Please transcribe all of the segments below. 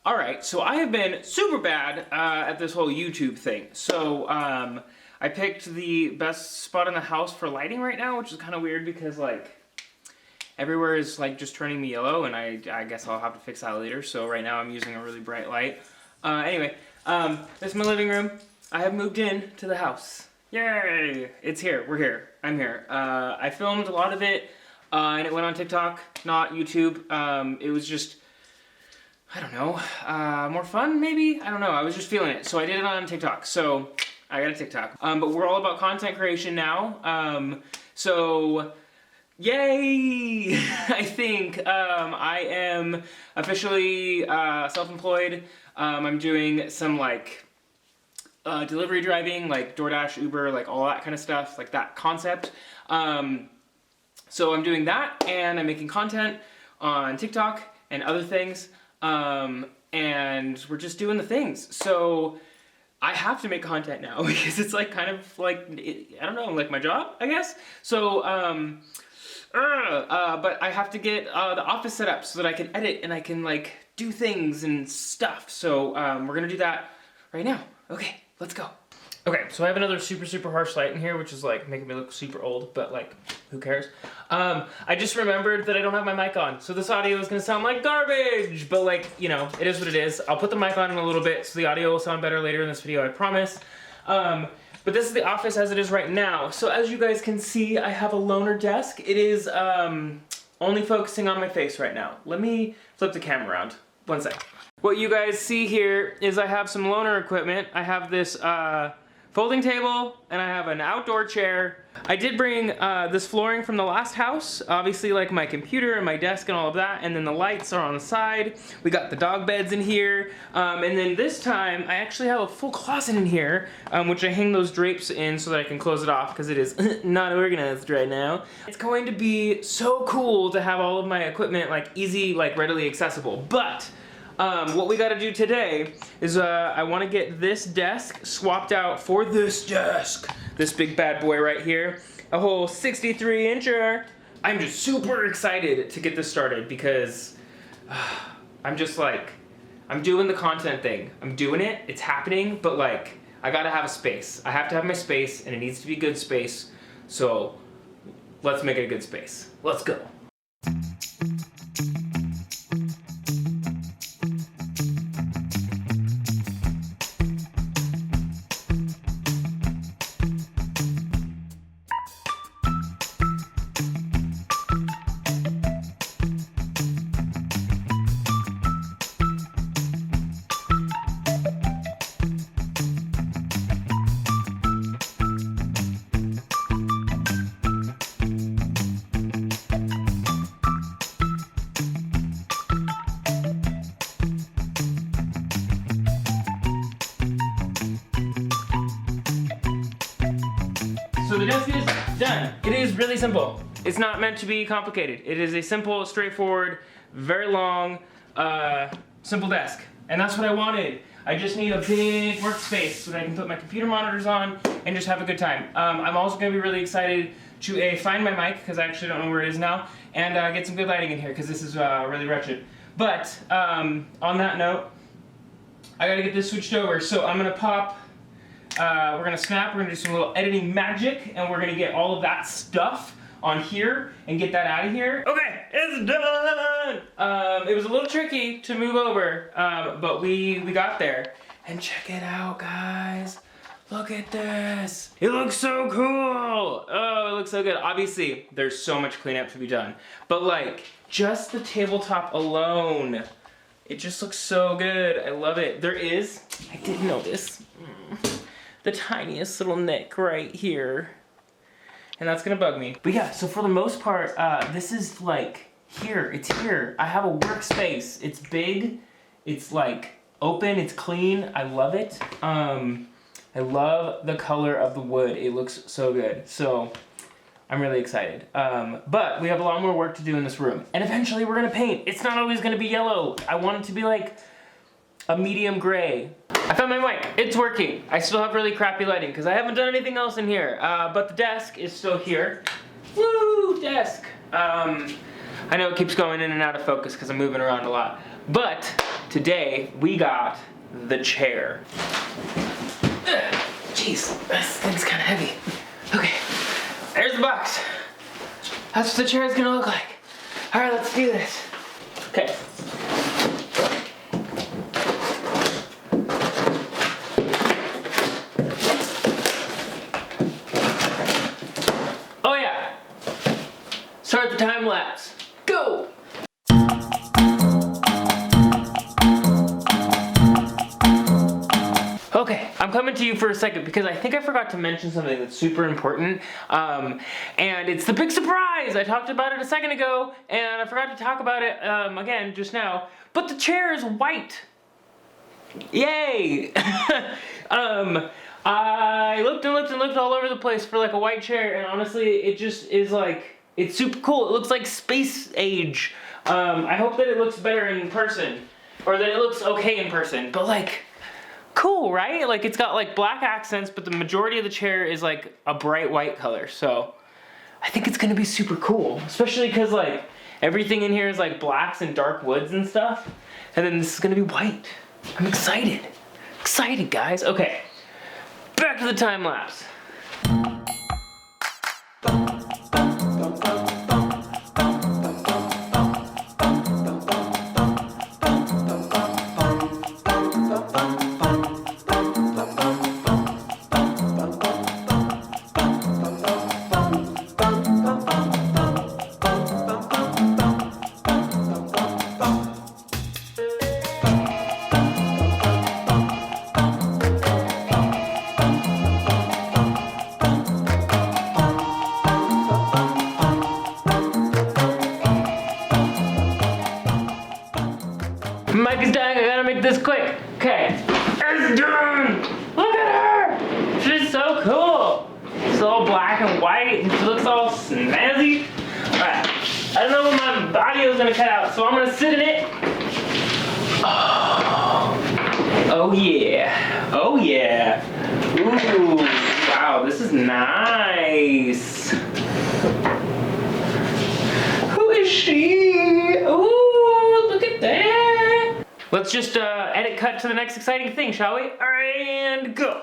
Alright, so I have been super bad at this whole YouTube thing. So, I picked the best spot in the house for lighting right now, which is kind of weird because, like, everywhere is, like, just turning me yellow, and I guess I'll have to fix that later. So right now I'm using a really bright light. Anyway, this is my living room. I have moved in to the house. Yay! It's here. We're here. I'm here. I filmed a lot of it, and it went on TikTok, not YouTube. It was just, I don't know, more fun maybe? I don't know. I was just feeling it. So I did it on TikTok. So I got a TikTok. But we're all about content creation now. So yay! I think I am officially self-employed. I'm doing some like delivery driving, like DoorDash, Uber, like all that kind of stuff, like that concept. So I'm doing that, and I'm making content on TikTok and other things, and we're just doing the things. So I have to make content now because it's like kind of like, I don't know, like my job, I guess. So, but I have to get the office set up so that I can edit and I can like do things and stuff. So we're gonna do that right now. Okay, let's go. Okay, so I have another super harsh light in here, which is like making me look super old, but like, who cares? I just remembered that I don't have my mic on, so this audio is gonna sound like garbage, but like, you know, it is what it is. I'll put the mic on in a little bit, so the audio will sound better later in this video, I promise. But this is the office as it is right now. So as you guys can see, I have a loner desk. It is only focusing on my face right now. Let me flip the camera around. One sec. What you guys see here is I have some loner equipment. I have this folding table, and I have an outdoor chair. I did bring this flooring from the last house, obviously like my computer and my desk and all of that, and then the lights are on the side. We got the dog beds in here, and then this time I actually have a full closet in here, which I hang those drapes in so that I can close it off because it is not organized right now. It's going to be so cool to have all of my equipment like easy, like readily accessible, but what we gotta do today is I wanna get this desk swapped out for this desk. This big bad boy right here. A whole 63-incher. I'm just super excited to get this started because I'm just like, I'm doing the content thing. I'm doing it, it's happening, but like, I gotta have a space. I have to have my space, and it needs to be good space. So let's make it a good space. Let's go. So the desk is done. It is really simple. It's not meant to be complicated. It is a simple, straightforward, very long, simple desk. And that's what I wanted. I just need a big workspace so that I can put my computer monitors on and just have a good time. I'm also gonna be really excited to find my mic, because I actually don't know where it is now, and get some good lighting in here, because this is really wretched. But on that note, I gotta get this switched over. So I'm gonna pop, we're gonna snap, we're gonna do some little editing magic, and we're gonna get all of that stuff on here and get that out of here. Okay, it's done! It was a little tricky to move over, but we got there. And check it out, guys. Look at this. It looks so cool. Oh, it looks so good. Obviously, there's so much cleanup to be done, but like, just the tabletop alone, it just looks so good. I love it. There is, I didn't know this, the tiniest little nick right here. And that's gonna bug me. But yeah, so for the most part, this is like here, it's here. I have a workspace. It's big, it's like open, it's clean. I love it. I love the color of the wood. It looks so good. So I'm really excited. But we have a lot more work to do in this room. And eventually we're gonna paint. It's not always gonna be yellow. I want it to be like a medium gray. I found my mic, it's working. I still have really crappy lighting because I haven't done anything else in here. But the desk is still here. Woo, desk. I know it keeps going in and out of focus because I'm moving around a lot. But today we got the chair. Jeez, this thing's kind of heavy. Okay, there's the box. That's what the chair is gonna look like. All right, let's do this. Okay. Oh yeah. Start the time lapse. Go. Okay, I'm coming to you for a second because I think I forgot to mention something that's super important, and it's the big surprise! I talked about it a second ago, and I forgot to talk about it again just now, but the chair is white! Yay! I looked and looked and looked all over the place for like a white chair, and honestly, it just is like, it's super cool. It looks like space age. I hope that it looks better in person, or that it looks okay in person, but like, cool, right? Like it's got like black accents, but the majority of the chair is like a bright white color. So I think it's gonna be super cool, especially because like everything in here is like blacks and dark woods and stuff. And then this is gonna be white. I'm excited. Excited, guys. Okay, back to the time lapse. Mike is dying, I gotta make this quick. Okay, it's done! Look at her! She's so cool! She's all black and white, and she looks all snazzy. Alright, I don't know when my audio is gonna cut out, so I'm gonna sit in it. Oh yeah, oh yeah. Ooh, wow, this is nice. Who is she? Ooh, look at that. Let's just edit cut to the next exciting thing, shall we? All right, and go.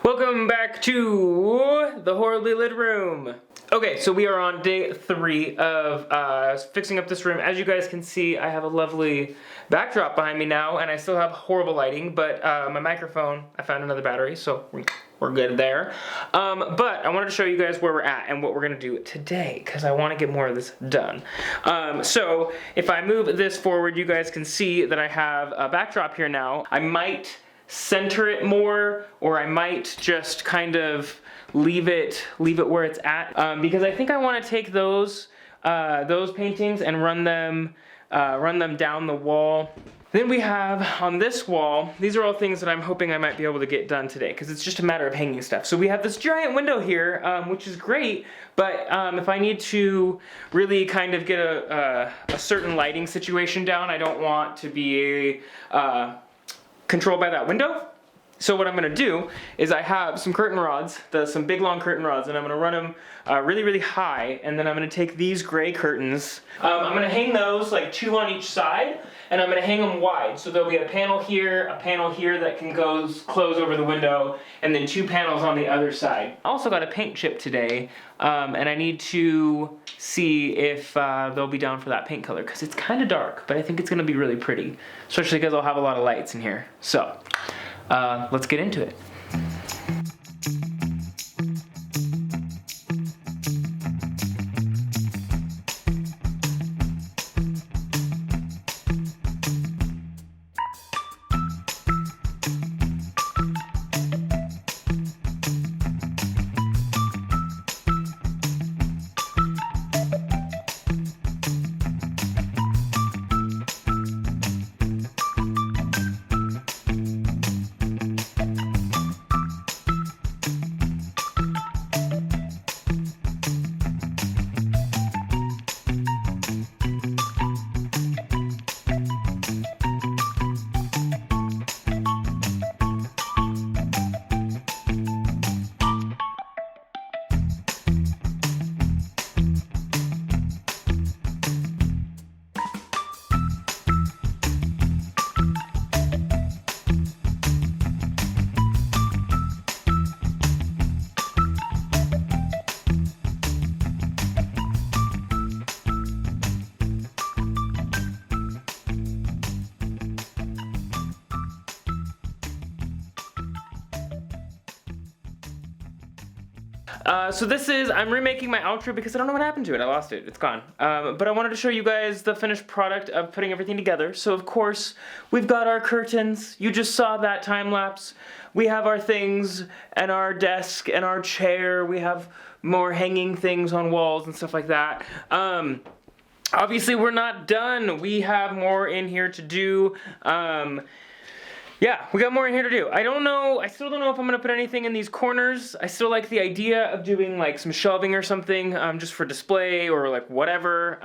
Welcome back to the horribly lit room. Okay, so we are on day 3 of fixing up this room. As you guys can see, I have a lovely backdrop behind me now, and I still have horrible lighting, but my microphone, I found another battery, so we're good there. But I wanted to show you guys where we're at and what we're gonna do today, because I wanna get more of this done. So if I move this forward, you guys can see that I have a backdrop here now. I might center it more, or I might just kind of leave it where it's at, because I think I want to take those paintings and run them down the wall. Then we have on this wall, these are all things that I'm hoping I might be able to get done today, because it's just a matter of hanging stuff. So we have this giant window here, which is great, but if I need to really kind of get a certain lighting situation down, I don't want to be controlled by that window. So what I'm gonna do is I have some curtain rods, some big long curtain rods, and I'm gonna run them really, really high, and then I'm gonna take these gray curtains. I'm gonna hang those like 2 on each side, and I'm gonna hang them wide. So there'll be a panel here that can close over the window, and then 2 panels on the other side. I also got a paint chip today, and I need to see if they'll be down for that paint color, because it's kind of dark, but I think it's gonna be really pretty, especially because I'll have a lot of lights in here. So let's get into it. So this is, I'm remaking my outro because I don't know what happened to it. I lost it. It's gone. But I wanted to show you guys the finished product of putting everything together. So of course, we've got our curtains. You just saw that time lapse. We have our things and our desk and our chair. We have more hanging things on walls and stuff like that. Obviously we're not done. We have more in here to do. Yeah, we got more in here to do. I still don't know if I'm gonna put anything in these corners. I still like the idea of doing like some shelving or something, just for display or like whatever.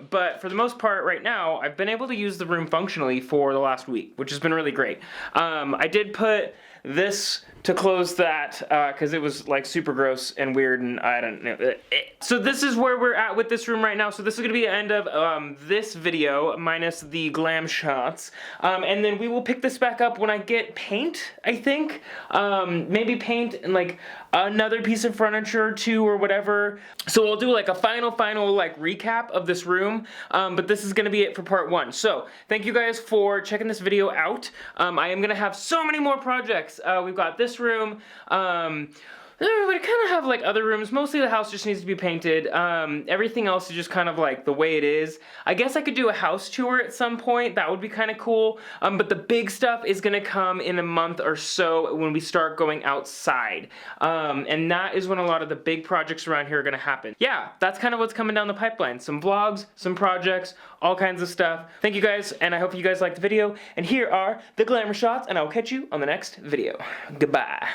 But for the most part right now, I've been able to use the room functionally for the last week, which has been really great. I did put this to close that, because it was like super gross and weird and I don't know. So this is where we're at with this room right now. So this is gonna be the end of this video, minus the glam shots. And then we will pick this back up when I get paint, I think. Maybe paint and like another piece of furniture or two or whatever. So we'll do like a final like recap of this room. But this is gonna be it for part 1. So thank you guys for checking this video out. I am gonna have so many more projects. We've got this room. We kind of have like other rooms. Mostly the house just needs to be painted. Everything else is just kind of like the way it is. I guess I could do a house tour at some point. That would be kind of cool. But the big stuff is gonna come in a month or so when we start going outside. And that is when a lot of the big projects around here are gonna happen. Yeah, that's kind of what's coming down the pipeline. Some vlogs, some projects, all kinds of stuff. Thank you guys, and I hope you guys liked the video. And here are the glamour shots, and I'll catch you on the next video. Goodbye.